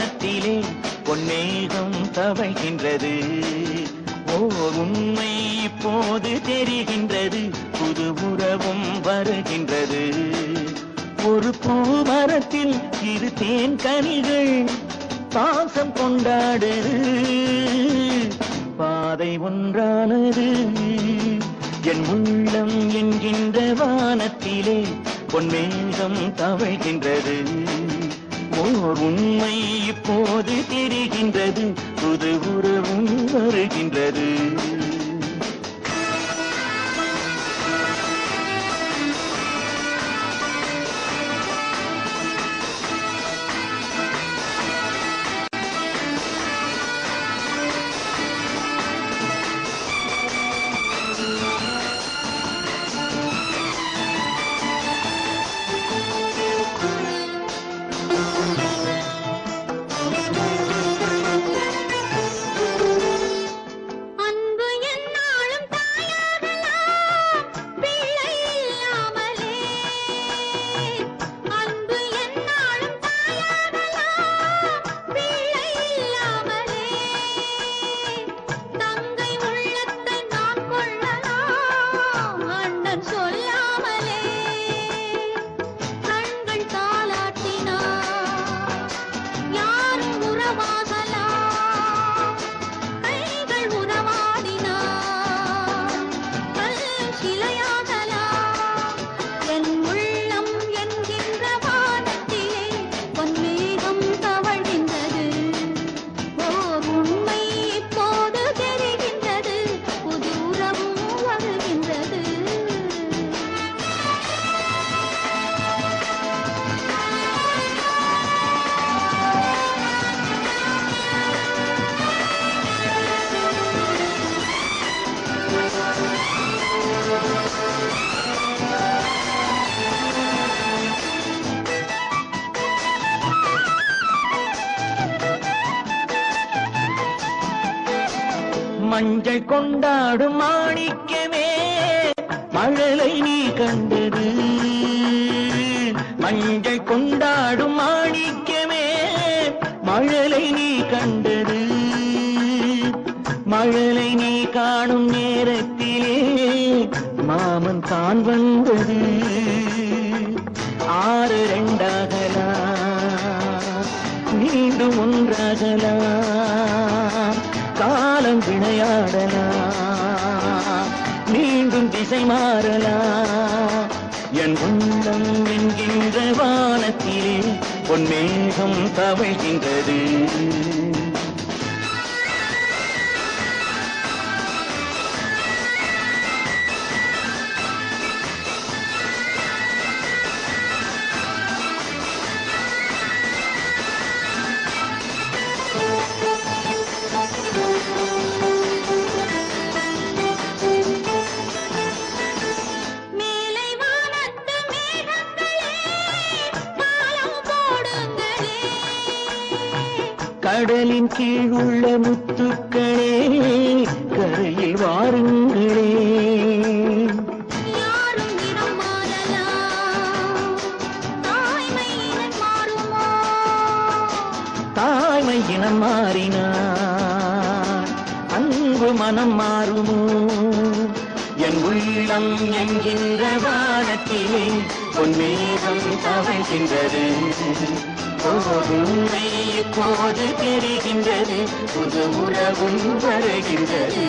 வானத்திலே பொன்னேகம் தவழ்கின்றது. ஓர் உண்மை இப்போது தெரிகின்றது, புது உறவும் வருகின்றது. ஒரு பூமரத்தில் இரு தேன் கனிகள் பாசம் கொண்டாடுது. பாதை ஒன்றானது என் உள்ளம் என்கின்ற வானத்திலே பொன்மேகம் தவழ்கின்றது. ஓர் உண்மை இப்போது தெரிகின்றது, புது உறவும் வருகின்றது. மஞ்சள் கொண்டாடும் மாணிக்கமே மழலை நீ கண்டது. மஞ்சள் கொண்டாடும் மாணிக்கமே மழலை நீ கண்டது. மழலை நீ காணும் நேரத்திலே மாமன் தான் வந்தது. 6 2ஆகலாம், மீண்டும் ஒன்றாகலாம். காலம் விளையாடலாம், மீண்டும் திசை மாறலாம். என் உள்ளம் என்கின்ற வானத்திலே பொன்மேகம் தவழ்கின்றது. கடலின் கீழ் உள்ள முத்துக்களே கரையில் வாருங்களே. யாரும் இனம் மாறலாம், தாய்மை இனம் மாறுமோ? தாய்மை இனம் மாறினார் அன்பு மனம் மாறுமோ? என் உள்ளம் என்கின்ற வானத்திலே பொன்மேகம் தவழ்கின்றது. உண்மை இப்போது தெரிகின்றது, புது உறவும் வருகின்றது.